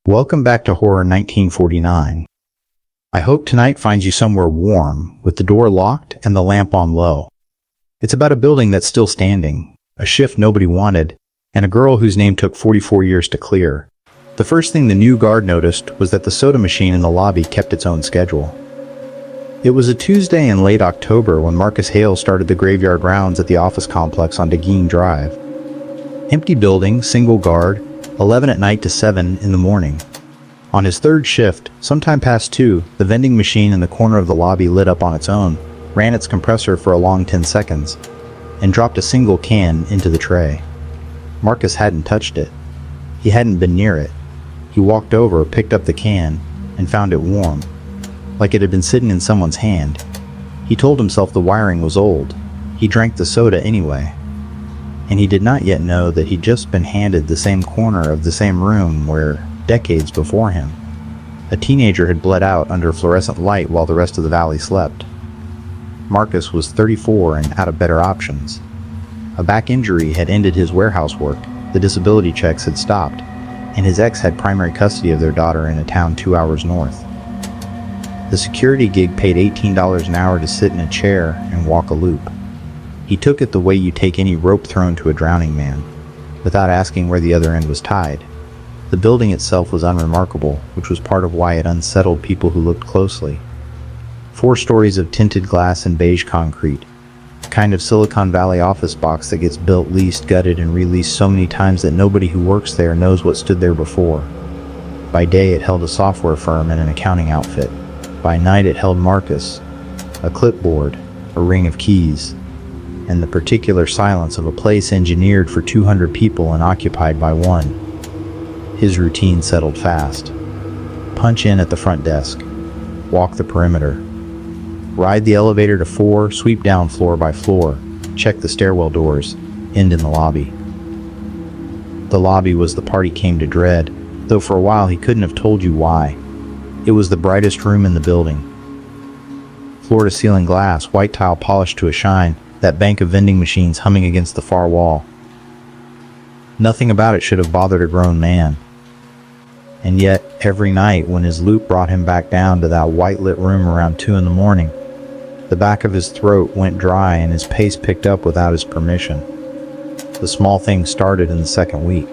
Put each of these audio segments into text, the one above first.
Welcome back to Horror 1949. I hope tonight finds you somewhere warm, with the door locked and the lamp on low. It's about a building that's still standing, a shift nobody wanted, and a girl whose name took 44 years to clear. The first thing the new guard noticed was that the soda machine in the lobby kept its own schedule. It was a Tuesday in late October when Marcus Hale started the graveyard rounds at the office complex on DeGuine Drive. Empty building, single guard, 11 at night to 7 in the morning. On his third shift, sometime past 2, the vending machine in the corner of the lobby lit up on its own, ran its compressor for a long 10 seconds, and dropped a single can into the tray. Marcus hadn't touched it. He hadn't been near it. He walked over, picked up the can, and found it warm, like it had been sitting in someone's hand. He told himself the wiring was old. He drank the soda anyway. And he did not yet know that he'd just been handed the same corner of the same room where, decades before him, a teenager had bled out under fluorescent light while the rest of the valley slept. Marcus was 34 and out of better options. A back injury had ended his warehouse work, the disability checks had stopped, and his ex had primary custody of their daughter in a town 2 hours north. The security gig paid $18 an hour to sit in a chair and walk a loop. He took it the way you take any rope thrown to a drowning man, without asking where the other end was tied. The building itself was unremarkable, which was part of why it unsettled people who looked closely. 4 stories of tinted glass and beige concrete, the kind of Silicon Valley office box that gets built, leased, gutted, and re-leased so many times that nobody who works there knows what stood there before. By day it held a software firm and an accounting outfit. By night it held Marcus, a clipboard, a ring of keys, and the particular silence of a place engineered for 200 people and occupied by one. His routine settled fast. Punch in at the front desk. Walk the perimeter. Ride the elevator to 4, sweep down floor by floor. Check the stairwell doors. End in the lobby. The lobby was the part he came to dread, though for a while he couldn't have told you why. It was the brightest room in the building. Floor-to-ceiling glass, white tile polished to a shine, that bank of vending machines humming against the far wall. Nothing about it should have bothered a grown man. And yet, every night when his loop brought him back down to that white-lit room around 2 in the morning, the back of his throat went dry and his pace picked up without his permission. The small thing started in the second week.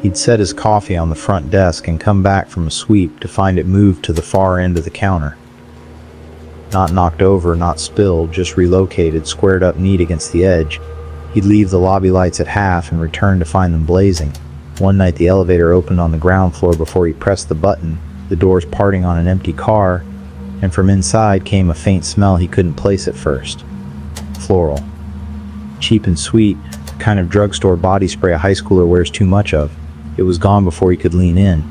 He'd set his coffee on the front desk and come back from a sweep to find it moved to the far end of the counter. Not knocked over, not spilled, just relocated, squared up neat against the edge. He'd leave the lobby lights at half and return to find them blazing. One night the elevator opened on the ground floor before he pressed the button, the doors parting on an empty car, and from inside came a faint smell he couldn't place at first. Floral. Cheap and sweet, the kind of drugstore body spray a high schooler wears too much of. It was gone before he could lean in.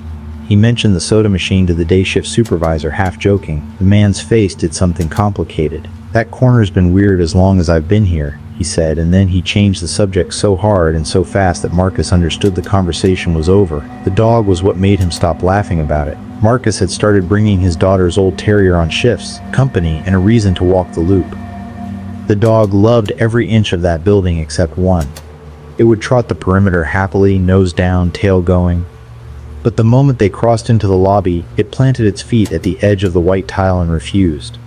He mentioned the soda machine to the day shift supervisor, half joking. The man's face did something complicated. "That corner's been weird as long as I've been here," he said, and then he changed the subject so hard and so fast that Marcus understood the conversation was over. The dog was what made him stop laughing about it. Marcus had started bringing his daughter's old terrier on shifts, company, and a reason to walk the loop. The dog loved every inch of that building except one. It would trot the perimeter happily, nose down, tail going. But the moment they crossed into the lobby, it planted its feet at the edge of the white tile and refused.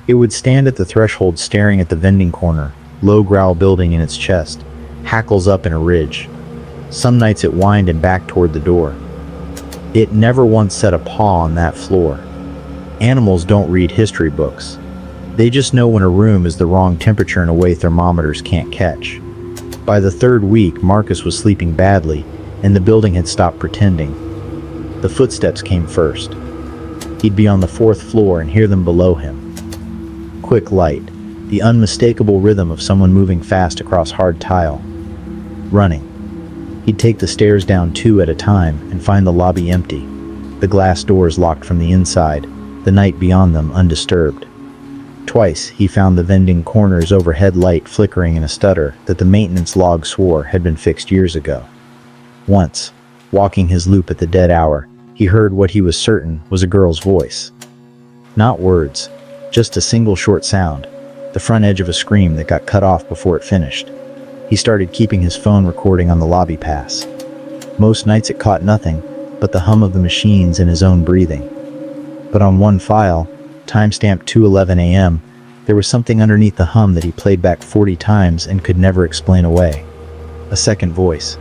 It would stand at the threshold staring at the vending corner, low growl building in its chest, hackles up in a ridge. Some nights it whined and backed toward the door. It never once set a paw on that floor. Animals don't read history books. They just know when a room is the wrong temperature in a way thermometers can't catch. By the third week, Marcus was sleeping badly, and the building had stopped pretending. The footsteps came first. He'd be on the 4th floor and hear them below him. Quick light, the unmistakable rhythm of someone moving fast across hard tile. Running. He'd take the stairs down 2 at a time and find the lobby empty, the glass doors locked from the inside, the night beyond them undisturbed. Twice he found the vending corner's overhead light flickering in a stutter that the maintenance log swore had been fixed years ago. Once, walking his loop at the dead hour, he heard what he was certain was a girl's voice. Not words, just a single short sound, the front edge of a scream that got cut off before it finished. He started keeping his phone recording on the lobby pass. Most nights it caught nothing, but the hum of the machines and his own breathing. But on one file, timestamped 2:11 a.m., there was something underneath the hum that he played back 40 times and could never explain away. A second voice.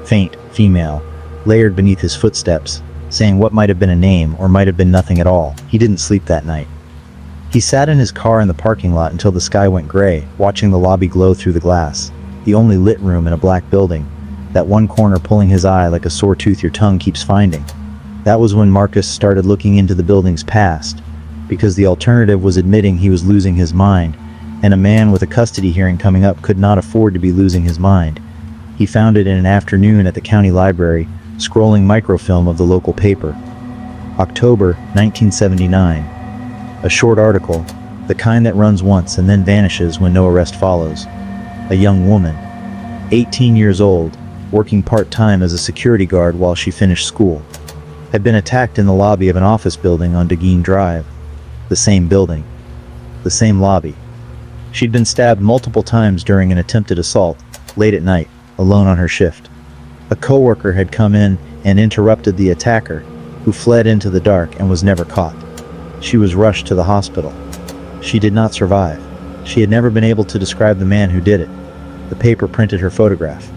Faint, female, layered beneath his footsteps, saying what might have been a name or might have been nothing at all. He didn't sleep that night. He sat in his car in the parking lot until the sky went gray, watching the lobby glow through the glass, the only lit room in a black building, that one corner pulling his eye like a sore tooth your tongue keeps finding. That was when Marcus started looking into the building's past, because the alternative was admitting he was losing his mind, and a man with a custody hearing coming up could not afford to be losing his mind. He found it in an afternoon at the county library, scrolling microfilm of the local paper. October 1979. A short article, the kind that runs once and then vanishes when no arrest follows. A young woman, 18 years old, working part-time as a security guard while she finished school, had been attacked in the lobby of an office building on Degene Drive. The same building. The same lobby. She'd been stabbed multiple times during an attempted assault, late at night, alone on her shift. A coworker had come in and interrupted the attacker, who fled into the dark and was never caught. She was rushed to the hospital. She did not survive. She had never been able to describe the man who did it. The paper printed her photograph.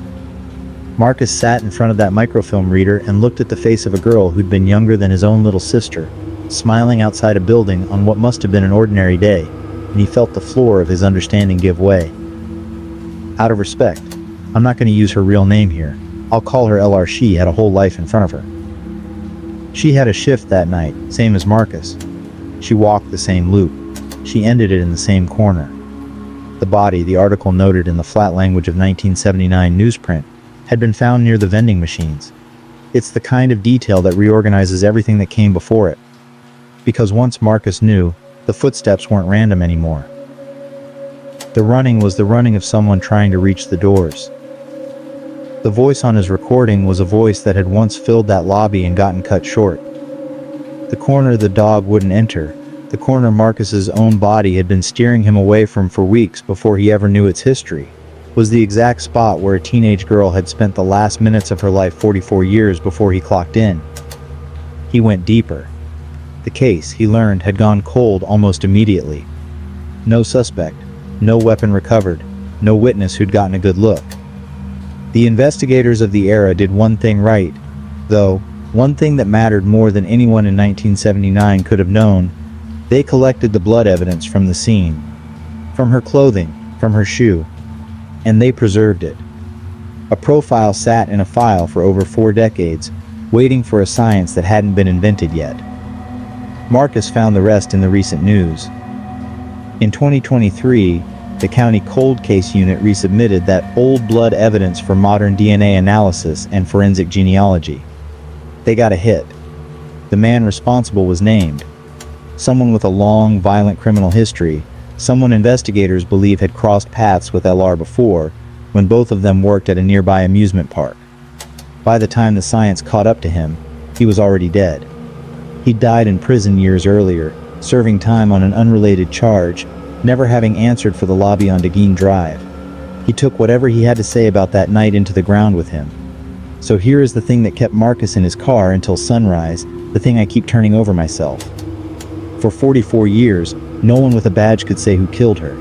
Marcus sat in front of that microfilm reader and looked at the face of a girl who'd been younger than his own little sister, smiling outside a building on what must have been an ordinary day, and he felt the floor of his understanding give way. Out of respect, I'm not going to use her real name here. I'll call her LR. She had a whole life in front of her. She had a shift that night, same as Marcus. She walked the same loop. She ended it in the same corner. The body, the article noted in the flat language of 1979 newsprint, had been found near the vending machines. It's the kind of detail that reorganizes everything that came before it. Because once Marcus knew, the footsteps weren't random anymore. The running was the running of someone trying to reach the doors. The voice on his recording was a voice that had once filled that lobby and gotten cut short. The corner the dog wouldn't enter, the corner Marcus's own body had been steering him away from for weeks before he ever knew its history, was the exact spot where a teenage girl had spent the last minutes of her life 44 years before he clocked in. He went deeper. The case, he learned, had gone cold almost immediately. No suspect, no weapon recovered, no witness who'd gotten a good look. The investigators of the era did one thing right, though, one thing that mattered more than anyone in 1979 could have known. They collected the blood evidence from the scene, from her clothing, from her shoe, and they preserved it. A profile sat in a file for over 4 decades, waiting for a science that hadn't been invented yet. Marcus found the rest in the recent news. In 2023, the county cold case unit resubmitted that old blood evidence for modern DNA analysis and forensic genealogy. They got a hit. The man responsible was named. Someone with a long, violent criminal history, someone investigators believe had crossed paths with LR before, when both of them worked at a nearby amusement park. By the time the science caught up to him, he was already dead. He died in prison years earlier, serving time on an unrelated charge, never having answered for the lobby on Degene Drive. He took whatever he had to say about that night into the ground with him. So here is the thing that kept Marcus in his car until sunrise, the thing I keep turning over myself. For 44 years, no one with a badge could say who killed her.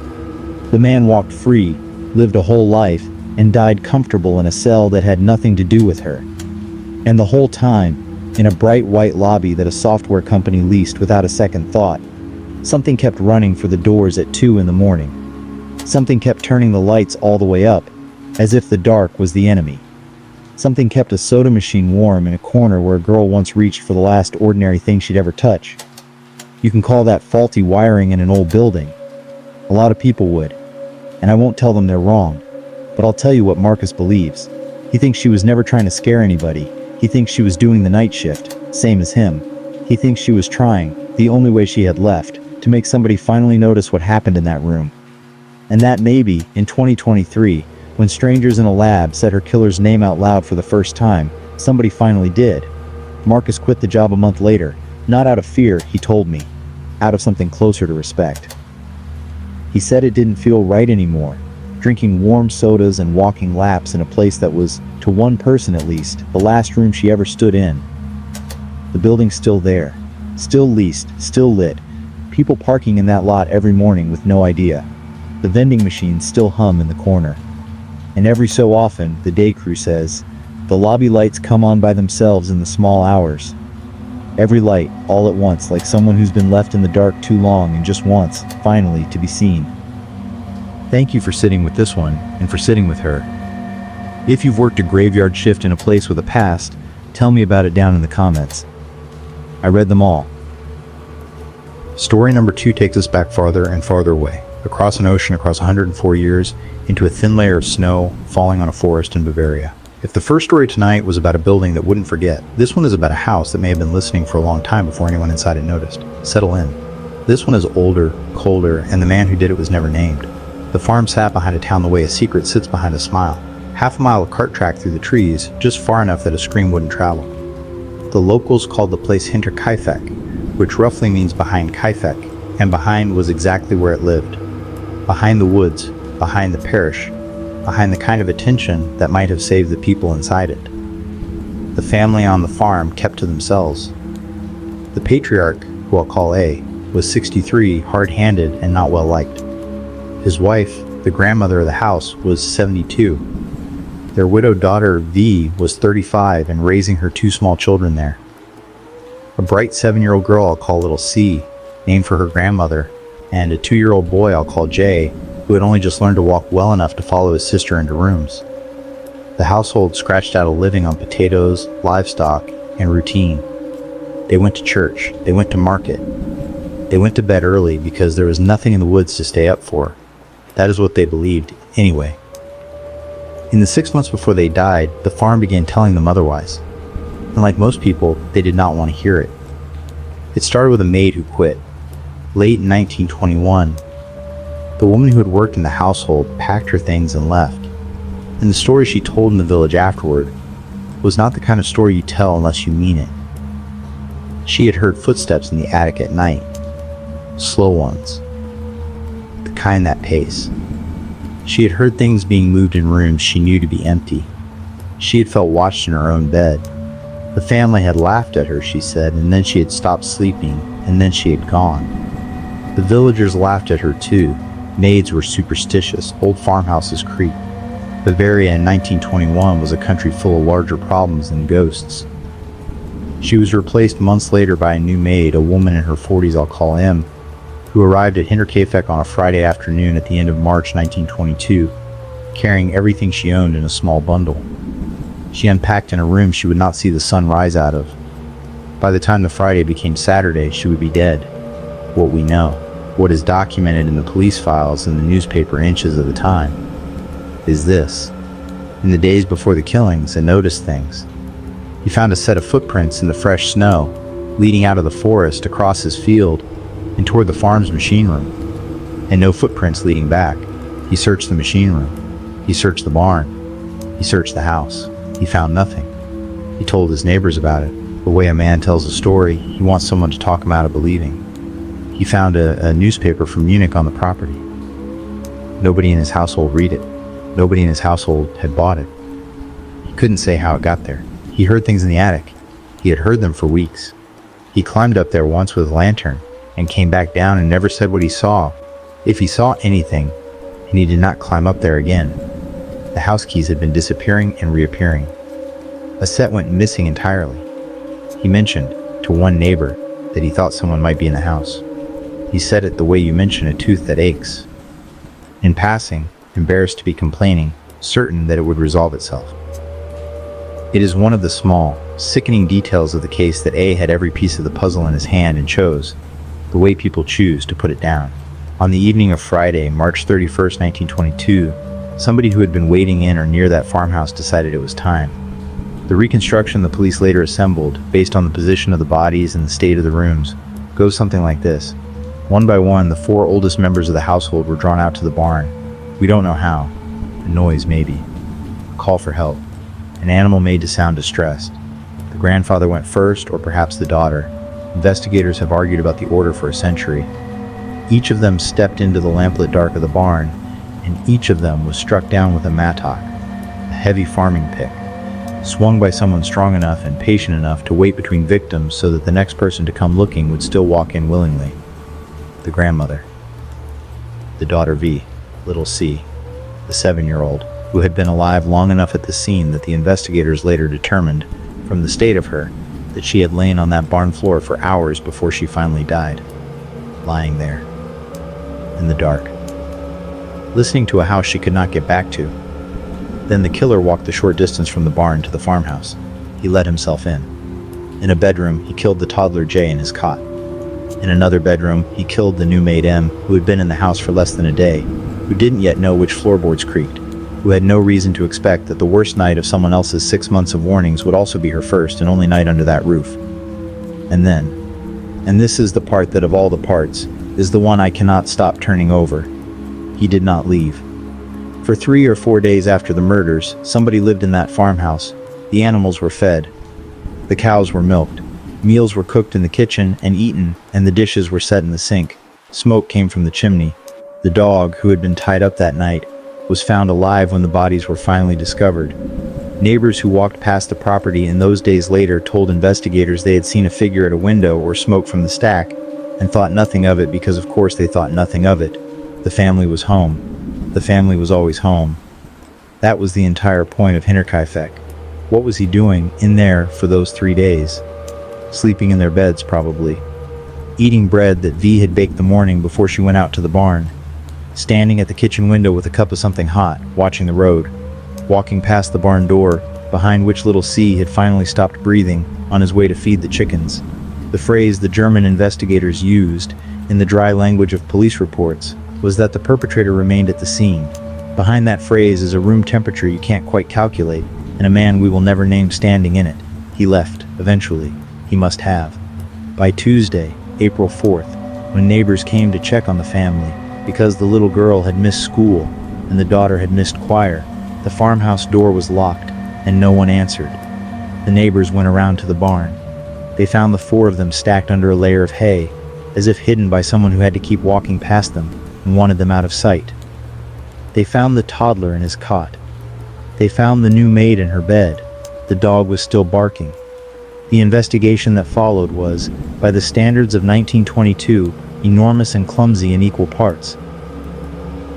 The man walked free, lived a whole life, and died comfortable in a cell that had nothing to do with her. And the whole time, in a bright white lobby that a software company leased without a second thought, something kept running for the doors at 2 in the morning. Something kept turning the lights all the way up, as if the dark was the enemy. Something kept a soda machine warm in a corner where a girl once reached for the last ordinary thing she'd ever touch. You can call that faulty wiring in an old building. A lot of people would. And I won't tell them they're wrong. But I'll tell you what Marcus believes. He thinks she was never trying to scare anybody. He thinks she was doing the night shift, same as him. He thinks she was trying, the only way she had left, to make somebody finally notice what happened in that room. And that maybe, in 2023, when strangers in a lab said her killer's name out loud for the first time, somebody finally did. Marcus quit the job a month later, not out of fear, he told me, out of something closer to respect. He said it didn't feel right anymore, drinking warm sodas and walking laps in a place that was, to one person at least, the last room she ever stood in, The building's still there. Still leased, still lit. People parking in that lot every morning with no idea. The vending machines still hum in the corner. And every so often, the day crew says, the lobby lights come on by themselves in the small hours. Every light, all at once, like someone who's been left in the dark too long and just wants, finally, to be seen. Thank you for sitting with this one, and for sitting with her. If you've worked a graveyard shift in a place with a past, tell me about it down in the comments. I read them all. Story number 2 takes us back farther and farther away, across an ocean across 104 years, into a thin layer of snow falling on a forest in Bavaria. If the first story tonight was about a building that wouldn't forget, this one is about a house that may have been listening for a long time before anyone inside it noticed. Settle in. This one is older, colder, and the man who did it was never named. The farm sat behind a town the way a secret sits behind a smile. Half a mile of cart track through the trees, just far enough that a scream wouldn't travel. The locals called the place Hinter Kaifek, which roughly means behind Kaifek, and behind was exactly where it lived. Behind the woods, behind the parish, behind the kind of attention that might have saved the people inside it. The family on the farm kept to themselves. The patriarch, who I'll call A, was 63, hard-handed, and not well-liked. His wife, the grandmother of the house, was 72. Their widowed daughter, V, was 35 and raising her 2 small children there. A bright 7-year-old girl I'll call little C, named for her grandmother, and a 2-year-old boy I'll call J, who had only just learned to walk well enough to follow his sister into rooms. The household scratched out a living on potatoes, livestock, and routine. They went to church. They went to market. They went to bed early because there was nothing in the woods to stay up for. That is what they believed, anyway. In the 6 months before they died, the farm began telling them otherwise. And like most people, they did not want to hear it. It started with a maid who quit. Late in 1921, the woman who had worked in the household packed her things and left. And the story she told in the village afterward was not the kind of story you tell unless you mean it. She had heard footsteps in the attic at night. Slow ones. The kind that pace. She had heard things being moved in rooms she knew to be empty. She had felt watched in her own bed. The family had laughed at her, she said, and then she had stopped sleeping, and then she had gone. The villagers laughed at her too. Maids were superstitious. Old farmhouses creaked. Bavaria in 1921 was a country full of larger problems than ghosts. She was replaced months later by a new maid, a woman in her 40s I'll call M, who arrived at Hinterkaifeck on a Friday afternoon at the end of March 1922, carrying everything she owned in a small bundle. She unpacked in a room she would not see the sun rise out of. By the time the Friday became Saturday, she would be dead. What we know, what is documented in the police files and the newspaper inches of the time, is this. In the days before the killings, I noticed things. He found a set of footprints in the fresh snow, leading out of the forest across his field and toward the farm's machine room, and no footprints leading back. He searched the machine room. He searched the barn. He searched the house. He found nothing. He told his neighbors about it. The way a man tells a story, he wants someone to talk him out of believing. He found a newspaper from Munich on the property. Nobody in his household read it. Nobody in his household had bought it. He couldn't say how it got there. He heard things in the attic. He had heard them for weeks. He climbed up there once with a lantern and came back down and never said what he saw, if he saw anything, and he did not climb up there again. The house keys had been disappearing and reappearing. A set went missing entirely. He mentioned to one neighbor that he thought someone might be in the house. He said it the way you mention a tooth that aches. In passing, embarrassed to be complaining, certain that it would resolve itself. It is one of the small, sickening details of the case that A had every piece of the puzzle in his hand and chose, the way people choose, to put it down. On the evening of Friday, March 31st, 1922, somebody who had been waiting in or near that farmhouse decided it was time. The reconstruction the police later assembled, based on the position of the bodies and the state of the rooms, goes something like this. One by one, the 4 oldest members of the household were drawn out to the barn. We don't know how. A noise, maybe. A call for help. An animal made to sound distressed. The grandfather went first, or perhaps the daughter. Investigators have argued about the order for a century. Each of them stepped into the lamplit dark of the barn, and each of them was struck down with a mattock, a heavy farming pick. swung by someone strong enough and patient enough to wait between victims so that the next person to come looking would still walk in willingly. The grandmother. The daughter V, little C, the 7-year-old, who had been alive long enough at the scene that the investigators later determined, from the state of her, that she had lain on that barn floor for hours before she finally died, lying there, in the dark, listening to a house she could not get back to. Then the killer walked the short distance from the barn to the farmhouse. He let himself in. In a bedroom, he killed the toddler J in his cot. In another bedroom, he killed the new maid M, who had been in the house for less than a day, who didn't yet know which floorboards creaked, who had no reason to expect that the worst night of someone else's 6 months of warnings would also be her first and only night under that roof. And then, and this is the part that of all the parts, is the one I cannot stop turning over, he did not leave. For 3 or 4 days after the murders, somebody lived in that farmhouse. The animals were fed. The cows were milked. Meals were cooked in the kitchen and eaten, and the dishes were set in the sink. Smoke came from the chimney. The dog, who had been tied up that night, was found alive when the bodies were finally discovered. Neighbors who walked past the property in those days later told investigators they had seen a figure at a window or smoke from the stack, and thought nothing of it because of course they thought nothing of it. The family was home. The family was always home. That was the entire point of Hinterkaifeck. What was he doing in there for those 3 days? Sleeping in their beds, probably. Eating bread that V had baked the morning before she went out to the barn. Standing at the kitchen window with a cup of something hot, watching the road. Walking past the barn door, behind which little C had finally stopped breathing, on his way to feed the chickens. The phrase the German investigators used, in the dry language of police reports, was that the perpetrator remained at the scene. Behind that phrase is a room temperature you can't quite calculate, and a man we will never name standing in it. He left, eventually. He must have. By Tuesday, April 4th, when neighbors came to check on the family, because the little girl had missed school and the daughter had missed choir, the farmhouse door was locked and no one answered. The neighbors went around to the barn. They found the 4 of them stacked under a layer of hay, as if hidden by someone who had to keep walking past them and wanted them out of sight. They found the toddler in his cot. They found the new maid in her bed. The dog was still barking. The investigation that followed was, by the standards of 1922, enormous and clumsy in equal parts.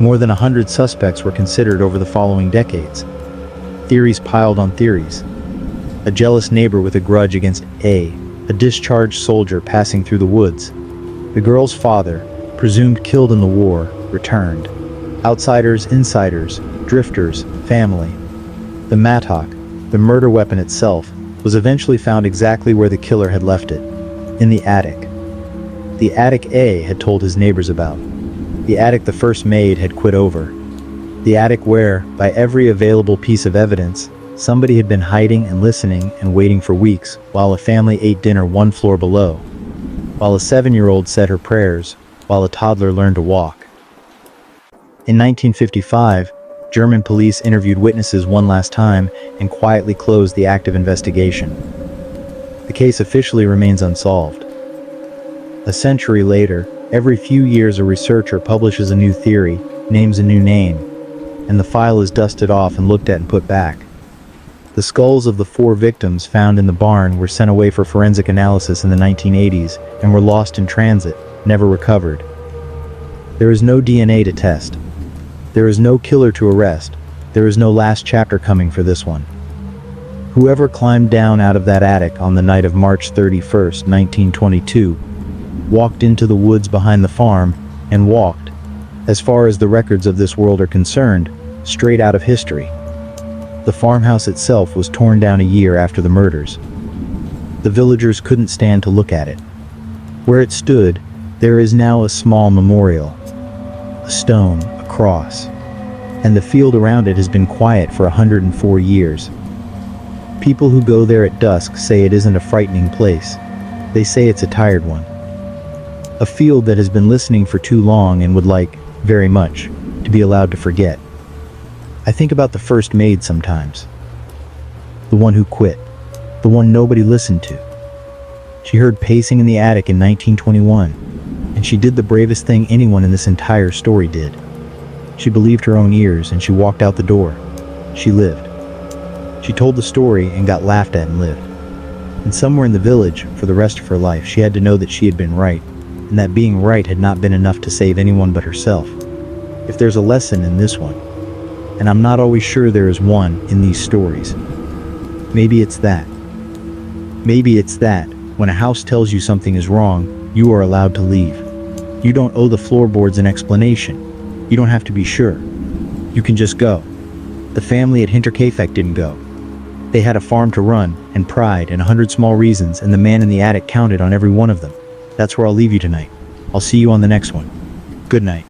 More than 100 suspects were considered over the following decades. Theories piled on theories. A jealous neighbor with a grudge against A discharged soldier passing through the woods. The girl's father, presumed killed in the war, returned. Outsiders, insiders, drifters, family. The mattock, the murder weapon itself, was eventually found exactly where the killer had left it, in the attic. The attic A had told his neighbors about. The attic the first maid had quit over. The attic where, by every available piece of evidence, somebody had been hiding and listening and waiting for weeks while a family ate dinner 1 floor below, while a 7-year-old said her prayers, while a toddler learned to walk. In 1955, German police interviewed witnesses one last time and quietly closed the active investigation. The case officially remains unsolved. A century later, every few years a researcher publishes a new theory, names a new name, and the file is dusted off and looked at and put back. The skulls of the 4 victims found in the barn were sent away for forensic analysis in the 1980s and were lost in transit, never recovered. There is no DNA to test. There is no killer to arrest. There is no last chapter coming for this one. Whoever climbed down out of that attic on the night of March 31st, 1922, walked into the woods behind the farm and walked, as far as the records of this world are concerned, straight out of history. The farmhouse itself was torn down a year after the murders. The villagers couldn't stand to look at it. Where it stood, there is now a small memorial, a stone, a cross, and the field around it has been quiet for 104 years. People who go there at dusk say it isn't a frightening place. They say it's a tired one. A field that has been listening for too long and would like, very much, to be allowed to forget. I think about the first maid sometimes. The one who quit. The one nobody listened to. She heard pacing in the attic in 1921, and she did the bravest thing anyone in this entire story did. She believed her own ears and she walked out the door. She lived. She told the story and got laughed at and lived. And somewhere in the village, for the rest of her life, she had to know that she had been right, and that being right had not been enough to save anyone but herself. If there's a lesson in this one, and I'm not always sure there is one in these stories, maybe it's that. Maybe it's that, when a house tells you something is wrong, you are allowed to leave. You don't owe the floorboards an explanation. You don't have to be sure. You can just go. The family at Hinterkaifeck didn't go. They had a farm to run, and pride, and 100 small reasons, and the man in the attic counted on every one of them. That's where I'll leave you tonight. I'll see you on the next one. Good night.